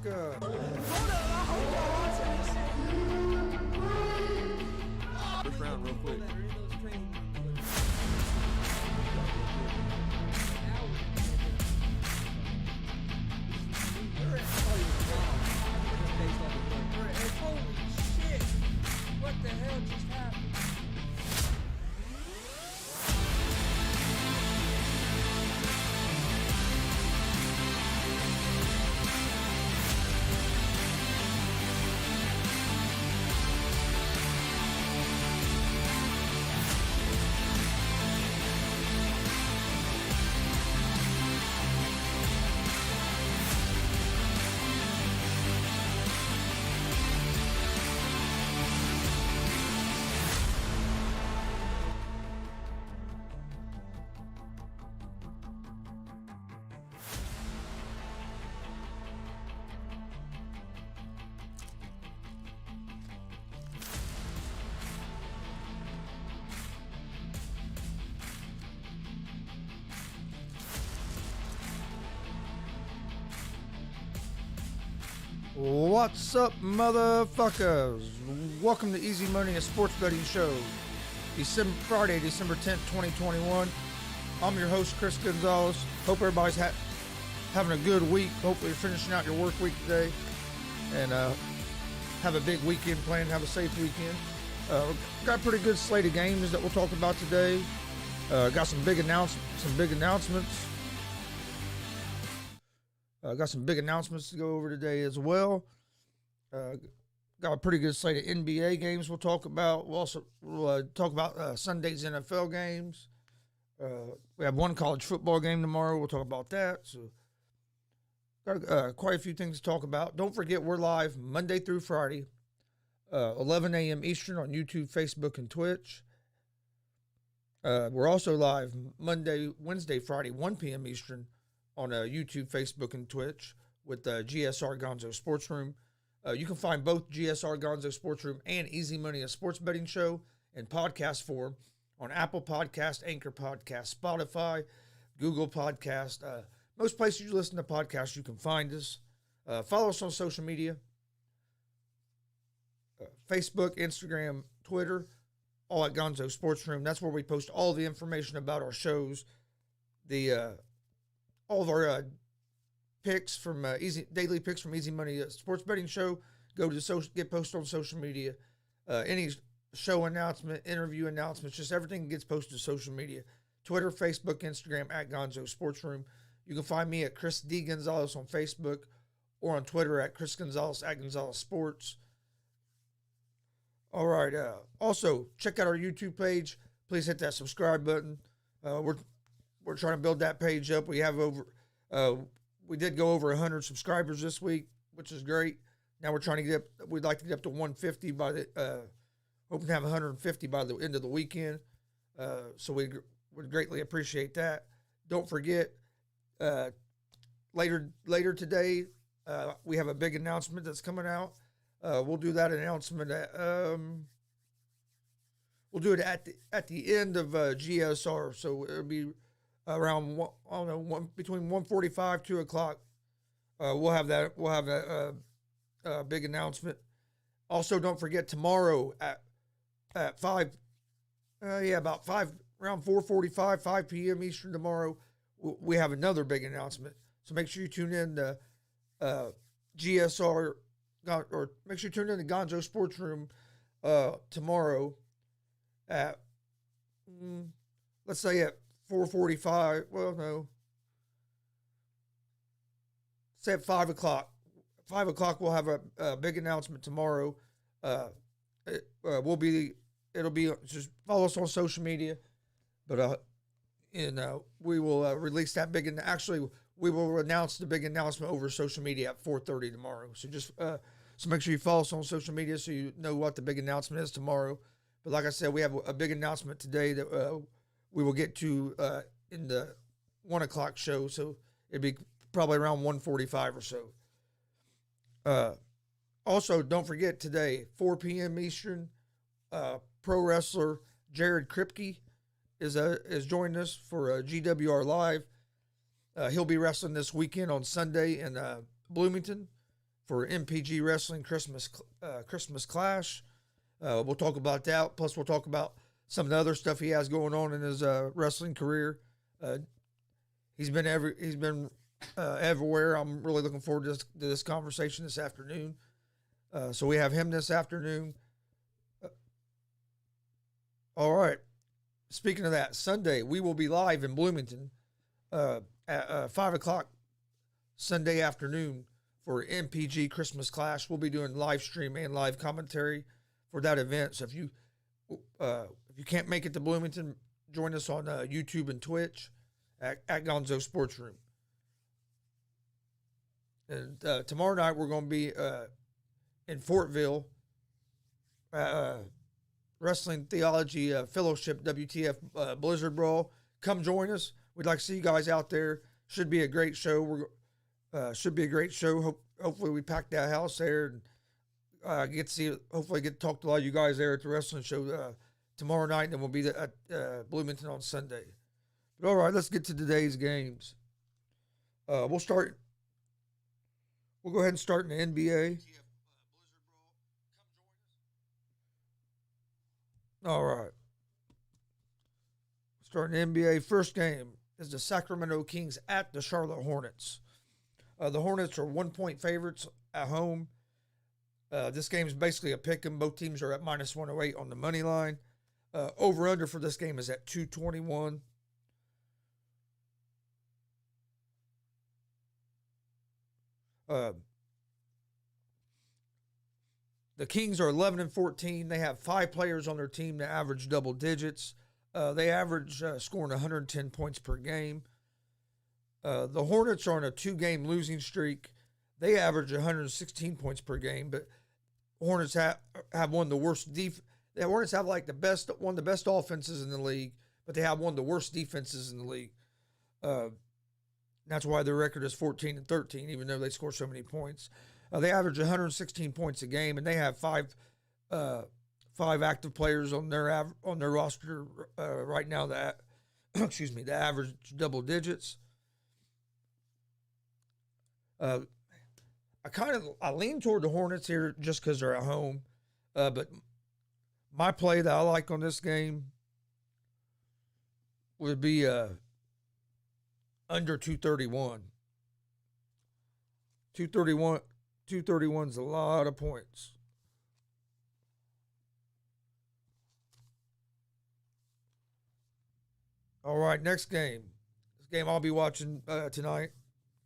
motherfucker. First round, real quick. Holy shit! What the hell just happened? What's up, motherfuckers? Welcome to Easy Money, a sports betting show. Friday, December 10th, 2021. I'm your host, Chris Gonzalez. Hope everybody's having a good week. Hopefully you're finishing out your work week today and have a big weekend planned. Have a safe weekend. Got a pretty good slate of games that we'll talk about today. Got some big announcements. Got some big announcements to go over today as well. Got a pretty good slate of NBA games we'll talk about. We'll also talk about Sunday's NFL games. We have one college football game tomorrow. We'll talk about that. So got quite a few things to talk about. Don't forget, we're live Monday through Friday, 11 a.m. Eastern on YouTube, Facebook, and Twitch. We're also live Monday, Wednesday, Friday, 1 p.m. Eastern on YouTube, Facebook, and Twitch with GSR Gonzo Sports Room. You can find both GSR Gonzo Sports Room and Easy Money, a sports betting show, in podcast form on Apple Podcast, Anchor Podcast, Spotify, Google Podcast. Most places you listen to podcasts, you can find us. Follow us on social media, Facebook, Instagram, Twitter, all at Gonzo Sports Room. That's where we post all the information about our shows, all of our picks from daily picks from Easy Money Sports Betting Show. Go to get posted on social media. Any show announcement, interview announcements, just everything gets posted to social media. Twitter, Facebook, Instagram at Gonzo Sports Room. You can find me at Chris D. Gonzalez on Facebook or on Twitter at Chris Gonzalez at Gonzalez Sports. All right. Also, check out our YouTube page. Please hit that subscribe button. We're trying to build that page up. We have we did go over 100 subscribers this week, which is great. Now we're trying to we'd like to get up to 150 hoping to have 150 by the end of the weekend. So we would greatly appreciate that. Don't forget, later today, we have a big announcement that's coming out. We'll do that announcement we'll do it at the end of GSR. So it'll be around between 1:45, 2 o'clock. We'll have that big announcement. Also, don't forget tomorrow at 5. About 5, around 4:45, 5 p.m. Eastern tomorrow. We have another big announcement. So make sure you tune in to GSR, or make sure you tune in to Gonzo Sports Room tomorrow at let's say at 4:45. Well, no. Say at 5 o'clock. 5 o'clock, we'll have a big announcement tomorrow. It'll be just follow us on social media, but we will release that big. And actually, we will announce the big announcement over social media at 4:30 tomorrow. So just so make sure you follow us on social media so you know what the big announcement is tomorrow. But like I said, we have a big announcement today that we will get to in the 1 o'clock show. So it'd be probably around 1:45 or so. Also, don't forget today, 4 p.m. Eastern, pro wrestler Jared Kripke is joining us for GWR Live. He'll be wrestling this weekend on Sunday in Bloomington. for MPG Wrestling Christmas Clash. We'll talk about that. Plus, we'll talk about some of the other stuff he has going on in his wrestling career. He's been everywhere. I'm really looking forward to this conversation this afternoon. So we have him this afternoon. All right. Speaking of that, Sunday we will be live in Bloomington at 5 o'clock Sunday afternoon for MPG Christmas Clash. We'll be doing live stream and live commentary for that event. So if you can't make it to Bloomington, join us on YouTube and Twitch at Gonzo Sports Room. And tomorrow night we're going to be in Fortville, Wrestling Theology Fellowship WTF Blizzard Brawl. Come join us. We'd like to see you guys out there. Should be a great show. Should be a great show. Hopefully we pack that house there and get to see. Hopefully get to talk to a lot of you guys there at the wrestling show tomorrow night, and then we'll be at Bloomington on Sunday. But all right, let's get to today's games. We'll go ahead and start in the NBA. All right. Starting the NBA, first game is the Sacramento Kings at the Charlotte Hornets. The Hornets are 1-point favorites at home. This game is basically a pick 'em. Both teams are at minus 108 on the money line. Over-under for this game is at 221. The Kings are 11-14. They have 5 players on their team that average double digits. They average scoring 110 points per game. The Hornets are on a 2-game losing streak. They average 116 points per game, but Hornets have one of the worst The Hornets have one of the best offenses in the league, but they have one of the worst defenses in the league. That's why their record is 14-13, even though they score so many points. They average 116 points a game, and they have five active players on their roster right now that that average double digits. I lean toward the Hornets here just because they're at home, but my play that I like on this game would be under 231. 231 is a lot of points. All right, next game. This game I'll be watching tonight.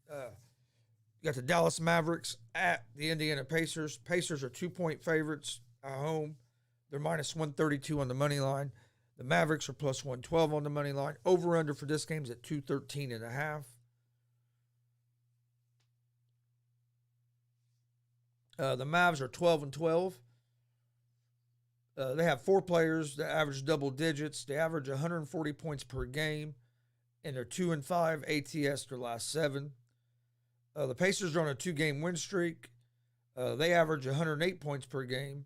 You got the Dallas Mavericks at the Indiana Pacers. Pacers are 2-point favorites at home. They're minus 132 on the money line. The Mavericks are plus 112 on the money line. Over-under for this game is at 213.5. The Mavs are 12-12. They have 4 players that average double digits. They average 140 points per game, and they're 2-5 ATS their last 7. The Pacers are on a 2-game win streak. They average 108 points per game,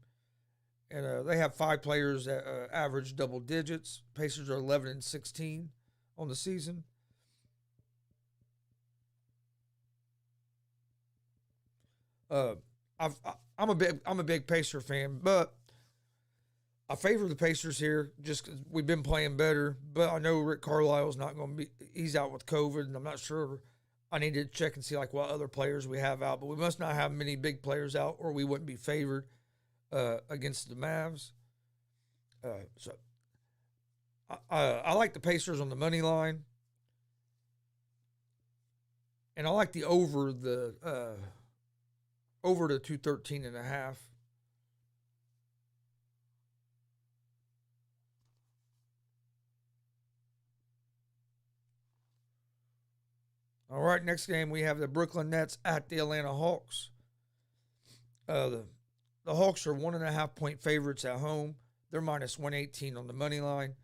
and they have 5 players that average double digits. Pacers are 11-16 on the season. I'm a big Pacer fan, but I favor the Pacers here just because we've been playing better. But I know Rick Carlisle's not going to be. He's out with COVID, and I'm not sure. I need to check and see what other players we have out. But we must not have many big players out, or we wouldn't be favored against the Mavs. So I like the Pacers on the money line, and I like the over to 213.5. All right, next game we have the Brooklyn Nets at the Atlanta Hawks. The Hawks are 1.5-point favorites at home. They're minus 118 on the money line.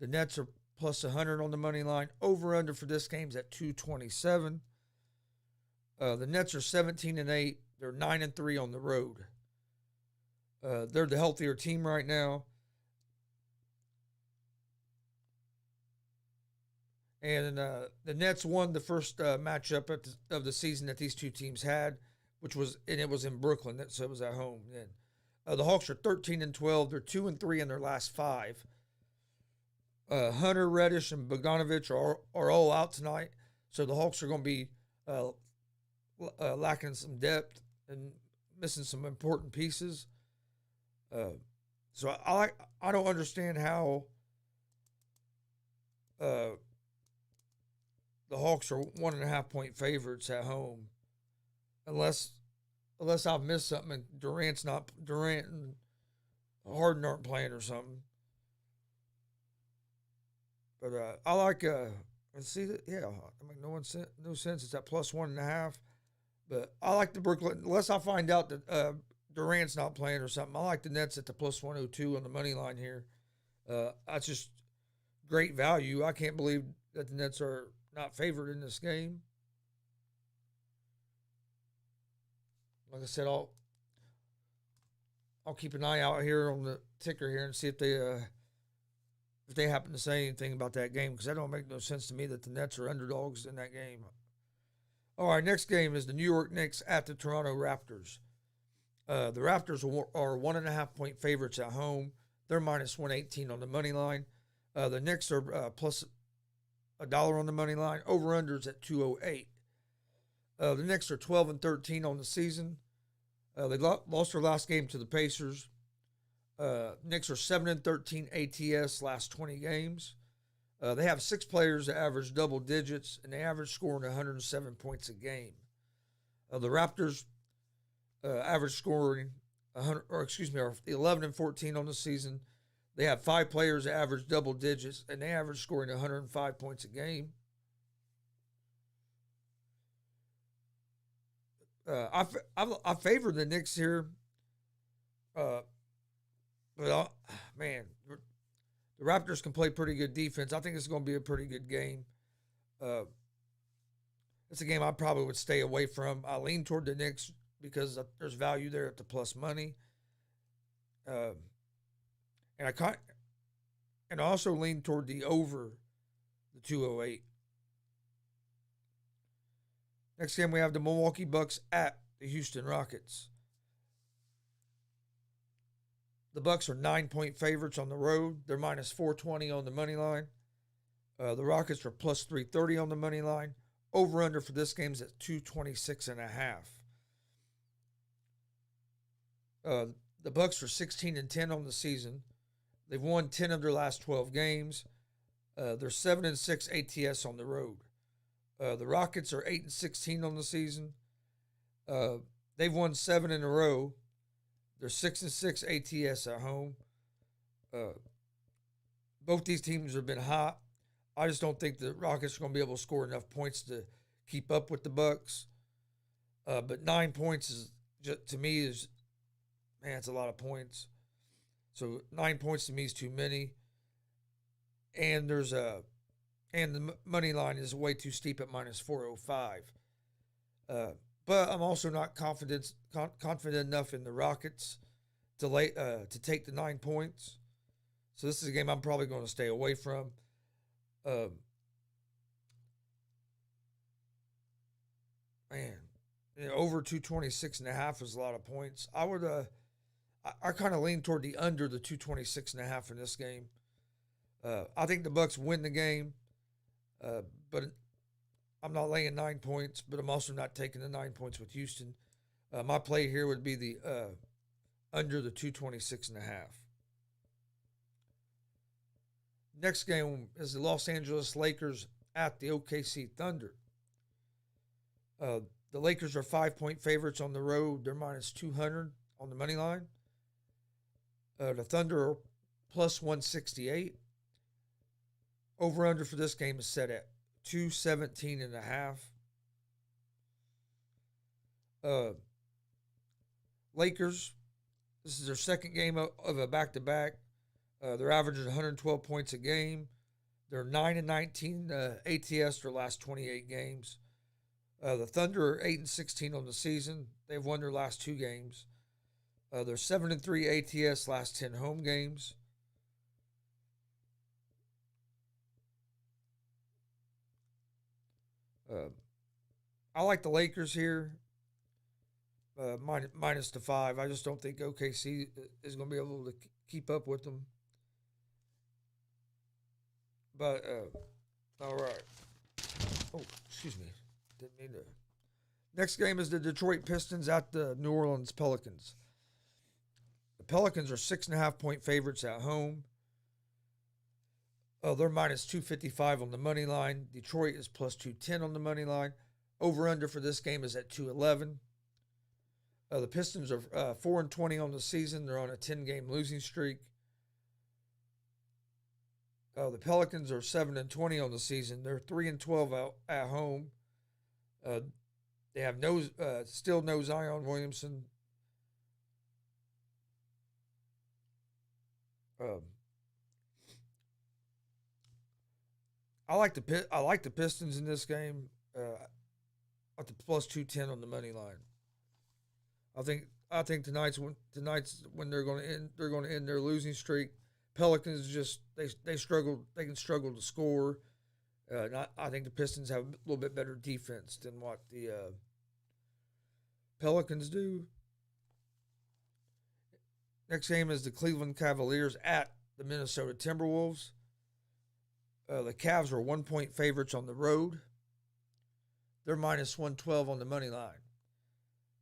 The Nets are plus 100 on the money line. Over-under for this game is at 227. The Nets are 17-8. They're 9-3 on the road. They're the healthier team right now. And the Nets won the first matchup of the season that these two teams had. it was in Brooklyn, so it was at home. Then the Hawks are 13-12. They're 2-3 in their last 5. Hunter, Reddish, and Bogdanovich are all out tonight, so the Hawks are going to be lacking some depth and missing some important pieces. So I don't understand how the Hawks are 1.5-point favorites at home, unless I've missed something and Durant and Harden aren't playing or something. But I like see that, yeah. I mean, no sense. It's at plus 1.5. But I like the Brooklyn, unless I find out that Durant's not playing or something. I like the Nets at the plus 102 on the money line here. That's just great value. I can't believe that the Nets are not favored in this game. Like I said, I'll keep an eye out here on the ticker here and see if they happen to say anything about that game, because that don't make no sense to me that the Nets are underdogs in that game. All right, next game is the New York Knicks at the Toronto Raptors. The Raptors are 1.5-point favorites at home. They're minus 118 on the money line. The Knicks are plus $1 on the money line. Over-unders at 208. The Knicks are 12-13 on the season. They lost their last game to the Pacers. Knicks are 7-13 ATS last 20 games. They have 6 players that average double digits, and they average scoring 107 points a game. The Raptors average scoring 11-14 on the season. They have 5 players that average double digits, and they average scoring 105 points a game. I favor the Knicks here, but man, the Raptors can play pretty good defense. I think it's going to be a pretty good game. It's a game I probably would stay away from. I lean toward the Knicks because there's value there at the plus money, and I also lean toward the over the 208. Next game, we have the Milwaukee Bucks at the Houston Rockets. The Bucks are 9-point favorites on the road. They're minus 420 on the money line. The Rockets are plus 330 on the money line. Over-under for this game is at 226.5. The Bucks are 16-10 on the season. They've won 10 of their last 12 games. They're 7-6 ATS on the road. The Rockets are 8-16 on the season. They've won 7 in a row. They're 6-6 ATS at home. Both these teams have been hot. I just don't think the Rockets are going to be able to score enough points to keep up with the Bucks. But 9 points is, to me, it's a lot of points. So 9 points to me is too many. And and the money line is way too steep at minus 405. But I'm also not confident enough in the Rockets to take the 9 points. So this is a game I'm probably going to stay away from. Over 226.5 is a lot of points. I kind of lean toward the under the 226.5 in this game. I think the Bucks win the game, but I'm not laying 9 points, but I'm also not taking the 9 points with Houston. My play here would be the under the 226.5. Next game is the Los Angeles Lakers at the OKC Thunder. The Lakers are 5-point favorites on the road. They're minus 200 on the money line. The Thunder are plus 168. Over-under for this game is set at 217.5. Lakers, this is their second game of a back-to-back. They're averaging 112 points a game. They're 9-19 ATS their last 28 games. The Thunder are 8-16 on the season. They've won their last 2 games. They're 7-3 ATS last 10 home games. I like the Lakers here. minus the 5. I just don't think OKC is going to be able to keep up with them. But all right. Oh, excuse me. Didn't mean to. Next game is the Detroit Pistons at the New Orleans Pelicans. The Pelicans are 6.5-point favorites at home. They're minus 255 on the money line. Detroit is plus 210 on the money line. Over under for this game is at 211. The Pistons are 4-20 on the season. They're on a 10-game losing streak. The Pelicans are 7-20 on the season. They're 3-12 out at home. They have still no Zion Williamson. I like the Pistons in this game. At the plus 210 on the money line. I think tonight's when they're going to end their losing streak. Pelicans just they struggle. They can struggle to score. I think the Pistons have a little bit better defense than what the Pelicans do. Next game is the Cleveland Cavaliers at the Minnesota Timberwolves. The Cavs are 1-point favorites on the road. They're minus 112 on the money line.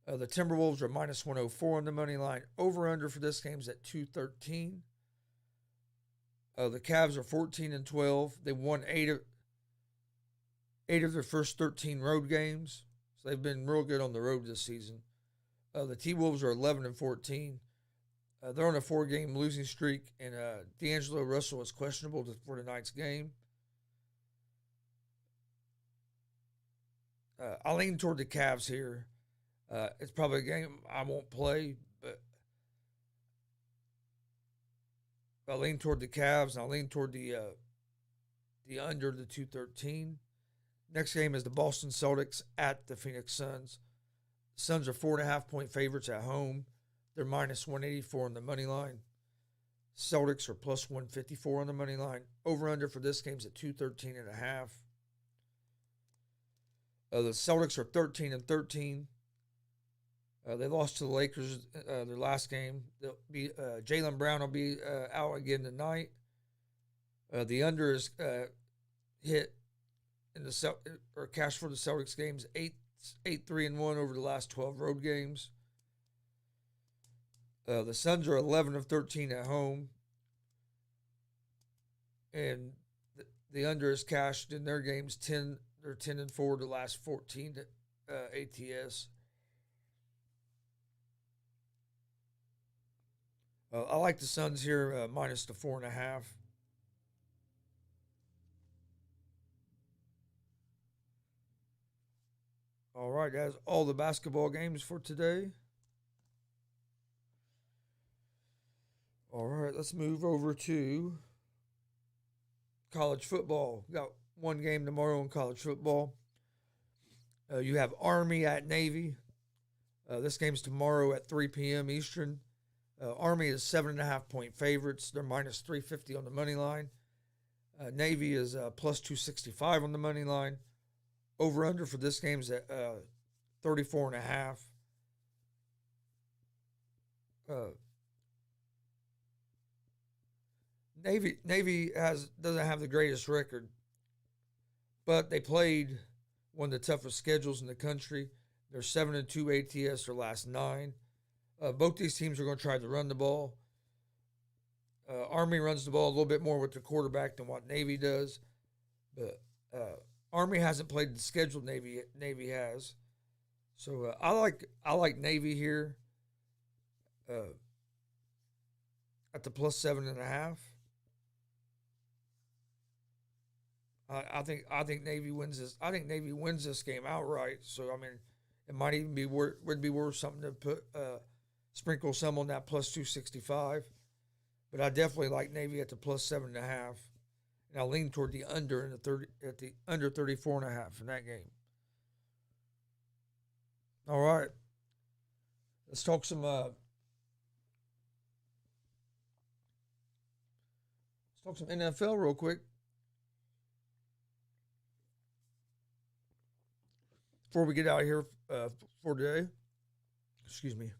The Timberwolves are minus 104 on the money line. Over under for this game is at 213. The Cavs are 14-12. They won eight of their first 13 road games, so they've been real good on the road this season. The T-Wolves are 11-14. They're on a 4-game losing streak, and D'Angelo Russell is questionable for tonight's game. I lean toward the Cavs here. It's probably a game I won't play, but I lean toward the Cavs, and I lean toward the under the 213. Next game is the Boston Celtics at the Phoenix Suns. The Suns are 4.5-point favorites at home. They're minus 184 on the money line. Celtics are plus 154 on the money line. Over under for this game is at 213.5. The Celtics are 13-13. They lost to the Lakers their last game. Jaylen Brown will be out again tonight. The under is hit in the cash for the Celtics games 8-3-1 over the last 12 road games. The Suns are 11-13 at home, and the under is cashed in their games 10. They're 10-4 the last 14 ATS. I like the Suns here minus the 4.5. All right, that's all the basketball games for today. All right, let's move over to college football. We got one game tomorrow in college football. You have Army at Navy. This game's tomorrow at 3 p.m. Eastern. Army is 7.5-point favorites. They're minus 350 on the money line. Navy is plus 265 on the money line. Over under for this game is at 34.5. Navy doesn't have the greatest record, but they played one of the toughest schedules in the country. They're 7-2 ATS their last 9. Both these teams are going to try to run the ball. Army runs the ball a little bit more with the quarterback than what Navy does, but Army hasn't played the schedule Navy has. So I like Navy here at the plus 7.5. I think Navy wins this. I think Navy wins this game outright. So I mean, it might even be would be worth something to put sprinkle some on that plus 265. But I definitely like Navy at the plus 7.5, and I lean toward the under in the under 34.5 in that game. All right, let's talk some NFL real quick. Before we get out of here for today, Excuse me.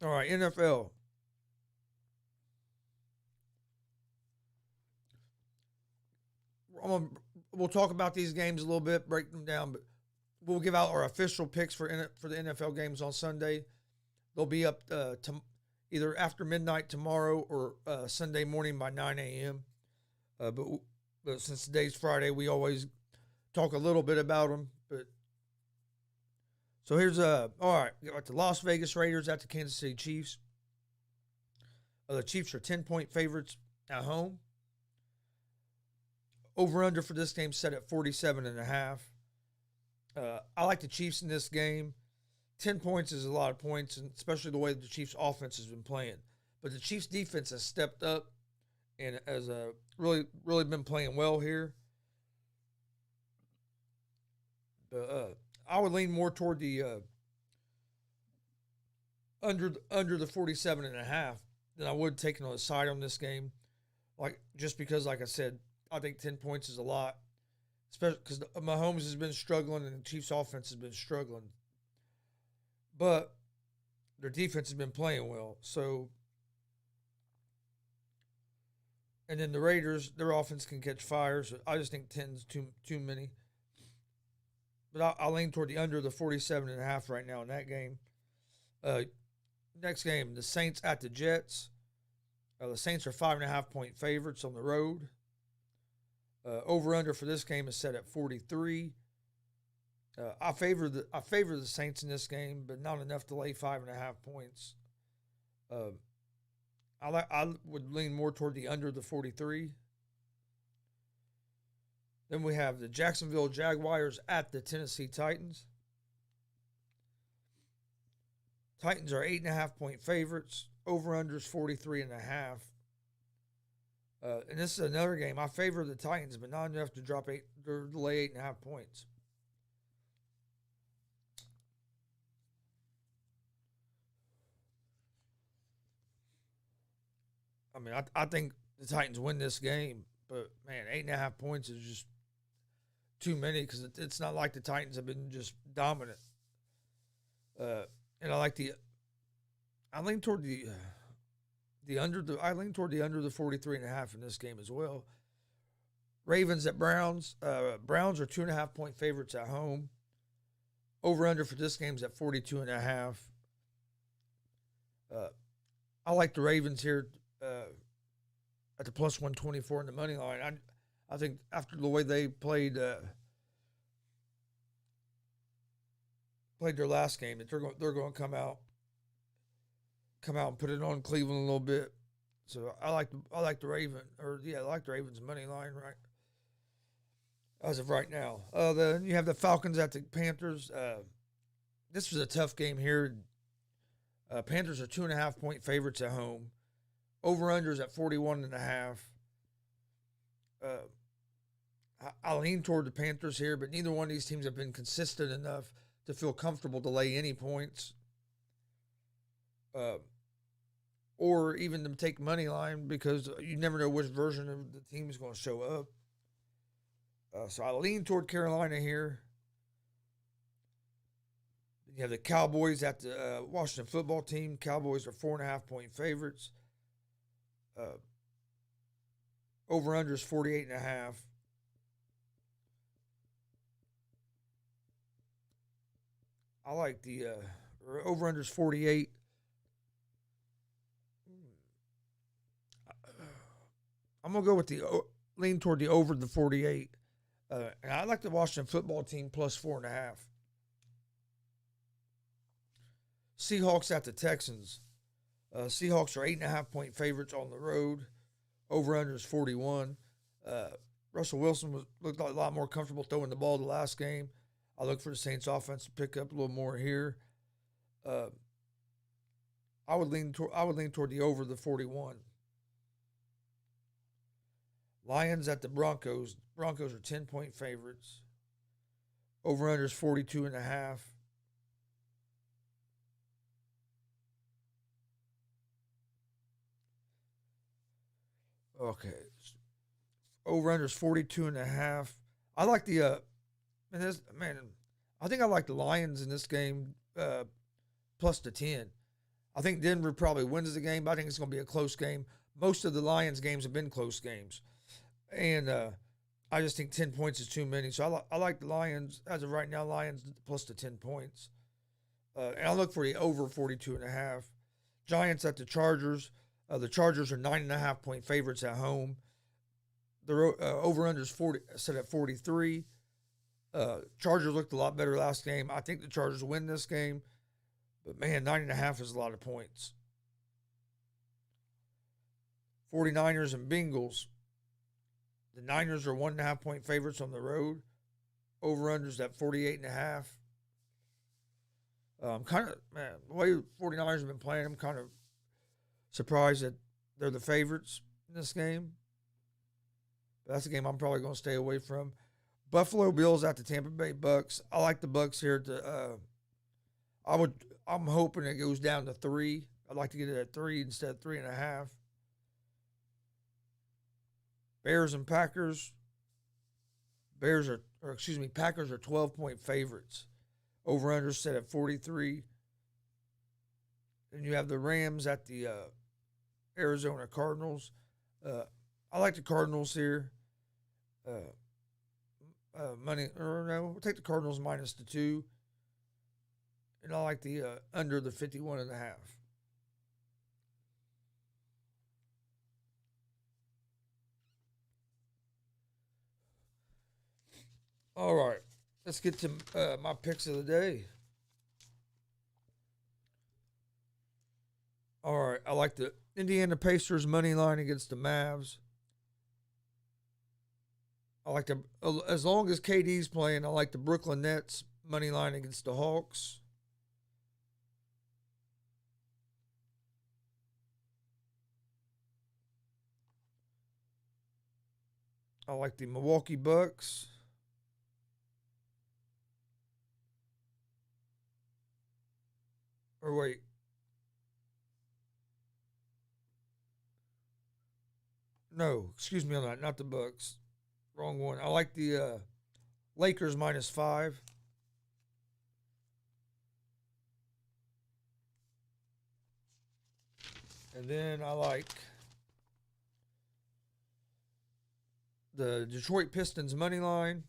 All right, NFL. We'll talk about these games a little bit, break them down, but we'll give out our official picks for the NFL games on Sunday. They'll be up to either after midnight tomorrow or Sunday morning by 9 a.m. But since today's Friday, we always talk a little bit about them. But so here's all right. We got the Las Vegas Raiders at the Kansas City Chiefs. The Chiefs are 10-point favorites at home. Over under for this game set at 47.5. I like the Chiefs in this game. 10 points is a lot of points, and especially the way the Chiefs offense has been playing. But the Chiefs defense has stepped up and has really been playing well here. I would lean more toward the under the 47.5 than I would taking on the side on this game. Just because, like I said, I think 10 points is a lot, especially because Mahomes has been struggling and the Chiefs' offense has been struggling. But their defense has been playing well. So, and then the Raiders, their offense can catch fire. So I just think 10 is too many. But I'll lean toward the under the 47.5 right now in that game. Next game, the Saints at the Jets. The Saints are 5.5-point favorites on the road. Over-under for this game is set at 43. I favor the Saints in this game, but not enough to lay 5.5 points. I would lean more toward the under the 43. Then we have the Jacksonville Jaguars at the Tennessee Titans. Titans are 8.5-point favorites. Over-under is 43.5. And this is another game. I favor the Titans, but not enough to lay 8.5 points. I mean, I think the Titans win this game, but man, 8.5 points is just too many because it's not like the Titans have been just dominant. And I lean toward the under the 43.5 in this game as well. Ravens at Browns. Browns are 2.5-point favorites at home. Over under for this game is at 42.5. I like the Ravens here at the plus 124 in the money line. I think after the way they played their last game, that they're going to come out and put it on Cleveland a little bit. So I like the Ravens money line right as of right now. Then you have the Falcons at the Panthers. This was a tough game here. Panthers are 2.5-point favorites at home. Over-unders at 41.5. I lean toward the Panthers here, but neither one of these teams have been consistent enough to feel comfortable to lay any points. Or even to take money line because you never know which version of the team is going to show up. So I lean toward Carolina here. You have the Cowboys at the Washington football team. Cowboys are 4.5-point favorites. Over-under is 48.5. I like the over-under is 48. I'm going to go with lean toward the over the 48. And I like the Washington football team plus 4.5. Seahawks at the Texans. Seahawks are 8.5-point favorites on the road. Over-under is 41. Russell Wilson looked like a lot more comfortable throwing the ball the last game. I look for the Saints offense to pick up a little more here. I would lean toward the over the 41. Lions at the Broncos. Broncos are 10-point favorites. Over-under is 42.5. Okay. Over-under is 42.5. I like the I think I like the Lions in this game plus the 10. I think Denver probably wins the game, but I think it's going to be a close game. Most of the Lions games have been close games. And I just think 10 points is too many. So I like the Lions, as of right now, Lions plus the 10 points. And I look for the over 42.5. Giants at the Chargers. The Chargers are 9.5 point favorites at home. The over-under is set at 43. Chargers looked a lot better last game. I think the Chargers win this game. But, man, 9.5 is a lot of points. 49ers and Bengals. The Niners are 1.5 point favorites on the road. Over-under's at 48.5. I'm kind of, man, the way the 49ers have been playing, I'm kind of surprised that they're the favorites in this game. But that's a game I'm probably going to stay away from. Buffalo Bills at the Tampa Bay Bucks. I like the Bucks here. I'm hoping it goes down to 3. I'd like to get it at 3 instead of 3.5. Bears and Packers. Packers are 12 point favorites. Over under set at 43. Then you have the Rams at the Arizona Cardinals. I like the Cardinals here. We'll take the Cardinals minus the 2. And I like the under the 51.5. All right, let's get to my picks of the day. All right, I like the Indiana Pacers money line against the Mavs. I like as long as KD's playing, I like the Brooklyn Nets money line against the Hawks. I like the Milwaukee Bucks. Or wait. No, excuse me on that. Not the Bucks. Wrong one. I like the Lakers minus 5. And then I like the Detroit Pistons money line.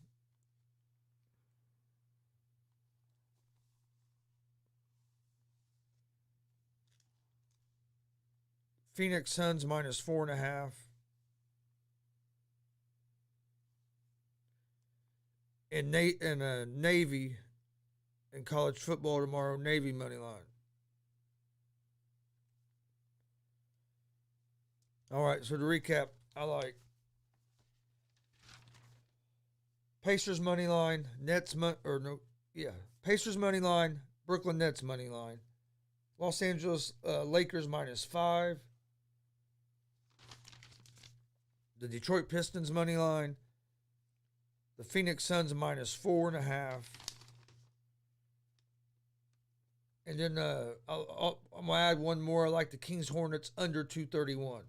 Phoenix Suns minus 4.5. And Navy in college football tomorrow, Navy money line. All right, so to recap, I like Pacers money line, Pacers money line, Brooklyn Nets money line, Los Angeles Lakers minus 5, the Detroit Pistons money line, the Phoenix Suns minus 4.5, and then I'm gonna add one more. I like the Kings Hornets under 231.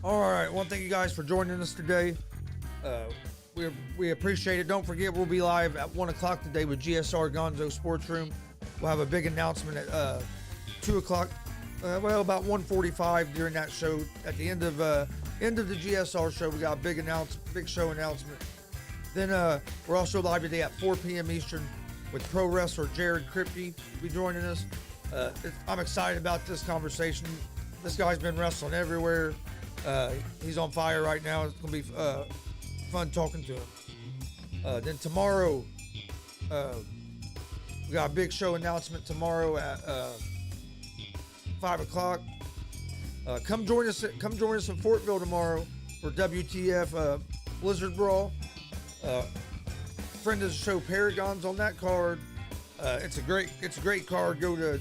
All right, I want to thank you guys for joining us today. We appreciate it. Don't forget, we'll be live at 1 o'clock today with GSR Gonzo Sports Room. We'll have a big announcement at 2 o'clock, about 1:45 during that show. At the end of the GSR show, we got a big show announcement. Then we're also live today at 4 p.m. Eastern with pro wrestler Jared Kripke will be joining us. I'm excited about this conversation. This guy's been wrestling everywhere. He's on fire right now. It's going to be fun talking to him. Then tomorrow, we got a big show announcement tomorrow at 5 o'clock. Come join us in Fortville tomorrow for WTF Blizzard Brawl. Friend of the show Paragon's on that card. It's a great card. Go to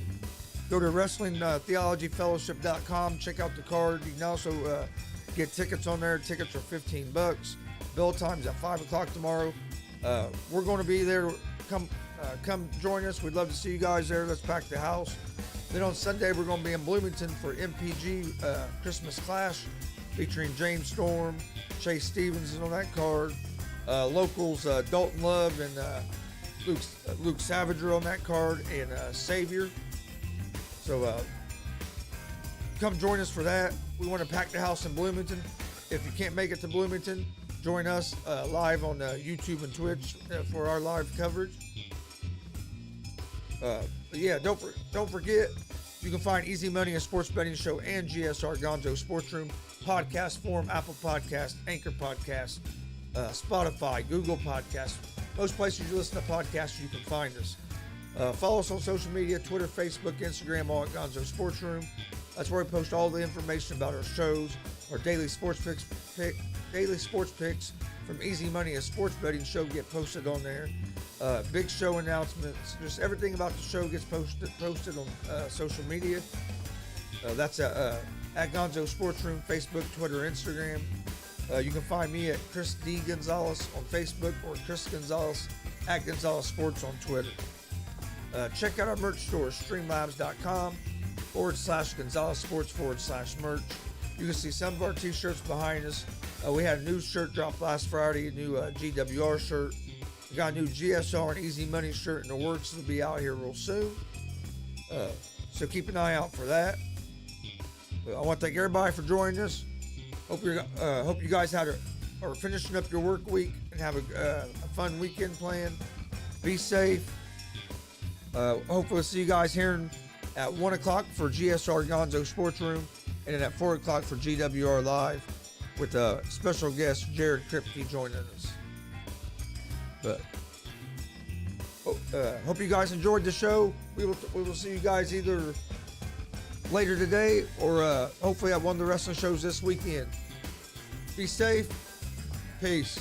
WrestlingTheologyFellowship.com. Check out the card. You can also get tickets on there. Tickets are $15. Bell time's at 5 o'clock tomorrow. We're going to be there. Come join us. We'd love to see you guys there. Let's pack the house. Then on Sunday, we're going to be in Bloomington for MPG Christmas Clash, featuring James Storm, Chase Stevens is on that card. Locals Dalton Love and Luke Savage are on that card, and Savior. So come join us for that. We want to pack the house in Bloomington. If you can't make it to Bloomington, join us live on YouTube and Twitch for our live coverage. But yeah, don't forget, you can find Easy Money, a sports betting show, and GSR Gonzo Sports Room podcast form, Apple Podcast, Anchor Podcast, Spotify, Google Podcast. Most places you listen to podcasts, you can find us. Follow us on social media, Twitter, Facebook, Instagram, all at Gonzo Sports Room. That's where we post all the information about our shows, our daily sports picks from Easy Money, a sports betting show, get posted on there. Big show announcements, just everything about the show gets posted on social media. That's at Gonzo Sports Room, Facebook, Twitter, Instagram. You can find me at Chris D. Gonzalez on Facebook, or Chris Gonzalez at Gonzalez Sports on Twitter. Check out our merch store, streamlabs.com/Gonzalez Sports/merch. You can see some of our t-shirts behind us. We had a new shirt drop last Friday, a new GWR shirt. We got a new GSR and Easy Money shirt in the works. It'll be out here real soon. So keep an eye out for that. I want to thank everybody for joining us. Hope you guys are finishing up your work week and have a fun weekend planned. Be safe. Hopefully we'll see you guys here at 1 o'clock for GSR Gonzo Sports Room, and then at 4 o'clock for GWR Live with special guest Jared Kripke joining us. But hope you guys enjoyed the show. We will see you guys either later today or hopefully at one of the wrestling shows this weekend. Be safe. Peace.